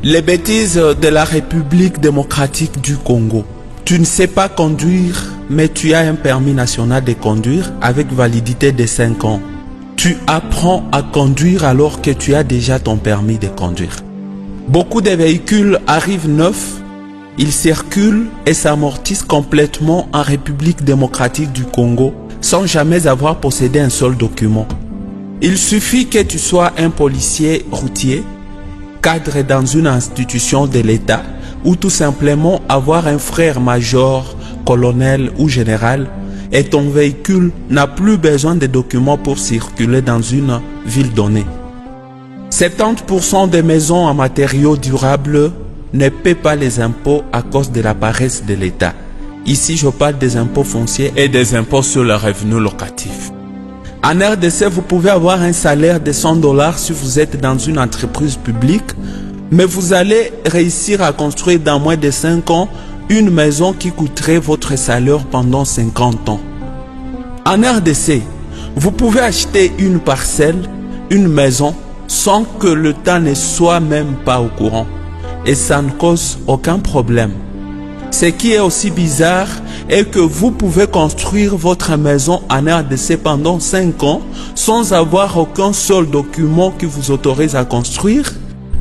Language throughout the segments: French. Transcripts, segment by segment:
Les bêtises de la République démocratique du Congo. Tu ne sais pas conduire, mais tu as un permis national de conduire avec validité de 5 ans. Tu apprends à conduire alors que tu as déjà ton permis de conduire. Beaucoup de véhicules arrivent neufs, ils circulent et s'amortissent complètement en République démocratique du Congo sans jamais avoir possédé un seul document. Il suffit que tu sois un policier routier, cadre dans une institution de l'État ou tout simplement avoir un frère major, colonel ou général et ton véhicule n'a plus besoin de documents pour circuler dans une ville donnée. 70% des maisons en matériaux durables ne paient pas les impôts à cause de la paresse de l'État. Ici, je parle des impôts fonciers et des impôts sur le revenu locatif. En RDC, vous pouvez avoir un salaire de 100 $ si vous êtes dans une entreprise publique, mais vous allez réussir à construire dans moins de 5 ans une maison qui coûterait votre salaire pendant 50 ans. En RDC, vous pouvez acheter une parcelle, une maison, sans que l'État ne soit même pas au courant. Et ça ne cause aucun problème. Ce qui est aussi bizarre est que vous pouvez construire votre maison en RDC pendant 5 ans sans avoir aucun seul document qui vous autorise à construire,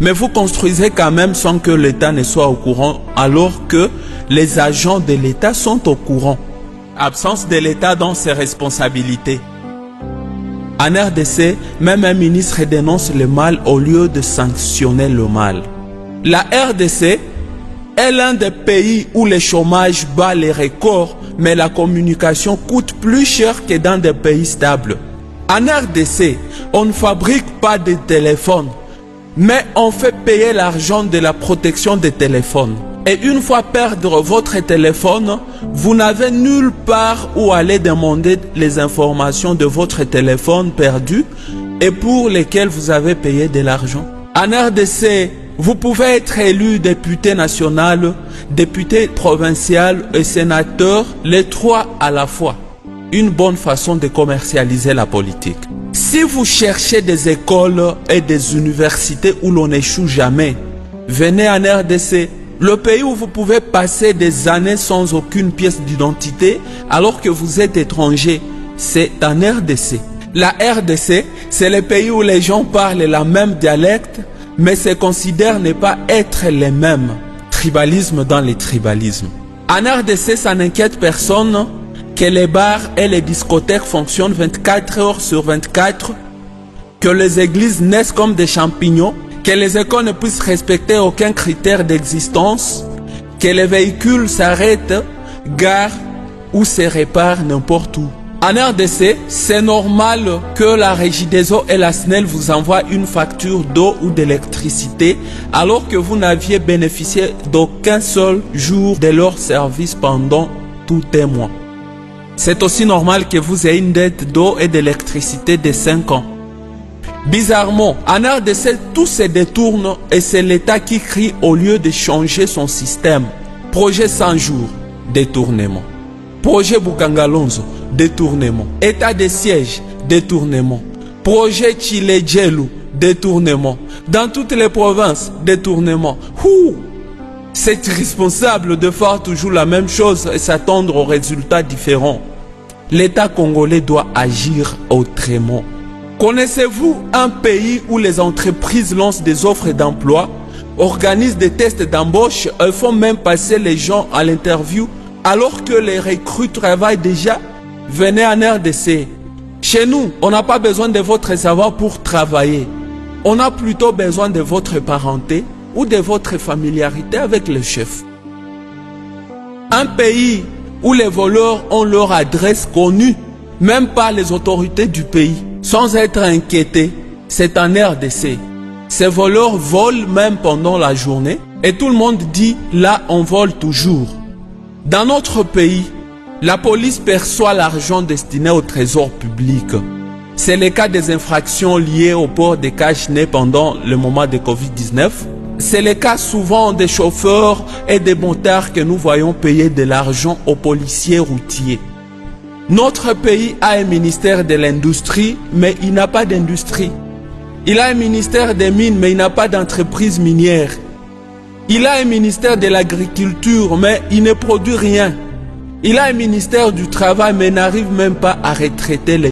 mais vous construisez quand même sans que l'État ne soit au courant alors que les agents de l'État sont au courant. Absence de l'État dans ses responsabilités. En RDC, même un ministre dénonce le mal au lieu de sanctionner le mal. La RDC est l'un des pays où le chômage bat les records, mais la communication coûte plus cher que dans des pays stables. En RDC, on ne fabrique pas de téléphones, mais on fait payer l'argent de la protection des téléphones. Et une fois perdre votre téléphone, vous n'avez nulle part où aller demander les informations de votre téléphone perdu et pour lesquels vous avez payé de l'argent. En RDC, vous pouvez être élu député national, député provincial et sénateur, les trois à la fois. Une bonne façon de commercialiser la politique. Si vous cherchez des écoles et des universités où l'on n'échoue jamais, venez en RDC. Le pays où vous pouvez passer des années sans aucune pièce d'identité alors que vous êtes étranger, c'est en RDC. La RDC, c'est le pays où les gens parlent la même dialecte, mais se considèrent ne pas être les mêmes. Tribalisme dans les tribalismes. En RDC, ça n'inquiète personne que les bars et les discothèques fonctionnent 24 heures sur 24, que les églises naissent comme des champignons, que les écoles ne puissent respecter aucun critère d'existence, que les véhicules s'arrêtent, garent ou se réparent n'importe où. En RDC, c'est normal que la Régideso et la SNEL vous envoient une facture d'eau ou d'électricité alors que vous n'aviez bénéficié d'aucun seul jour de leur service pendant tout un mois. C'est aussi normal que vous ayez une dette d'eau et d'électricité de 5 ans. Bizarrement, en RDC, tout se détourne et c'est l'État qui crie au lieu de changer son système. Projet 100 jours, détournement. Projet Bukangalonzo, détournement. État de siège, détournement. Projet Chile-Djelou, détournement. Dans toutes les provinces, détournement. C'est irresponsable de faire toujours la même chose et s'attendre aux résultats différents. L'État congolais doit agir autrement. Connaissez-vous un pays où les entreprises lancent des offres d'emploi, organisent des tests d'embauche et font même passer les gens à l'interview alors que les recrues travaillent déjà? Venez en RDC. Chez nous, on n'a pas besoin de votre savoir pour travailler. On a plutôt besoin de votre parenté ou de votre familiarité avec le chef. Un pays où les voleurs ont leur adresse connue, même par les autorités du pays, sans être inquiétés, c'est en RDC. Ces voleurs volent même pendant la journée et tout le monde dit là on vole toujours. Dans notre pays, la police perçoit l'argent destiné au trésor public. C'est le cas des infractions liées au port des cache-nez pendant le moment de Covid-19. C'est le cas souvent des chauffeurs et des motards que nous voyons payer de l'argent aux policiers routiers. Notre pays a un ministère de l'industrie, mais il n'a pas d'industrie. Il a un ministère des mines, mais il n'a pas d'entreprise minière. Il a un ministère de l'agriculture, mais il ne produit rien. Il a un ministère du travail, mais n'arrive même pas à retraiter les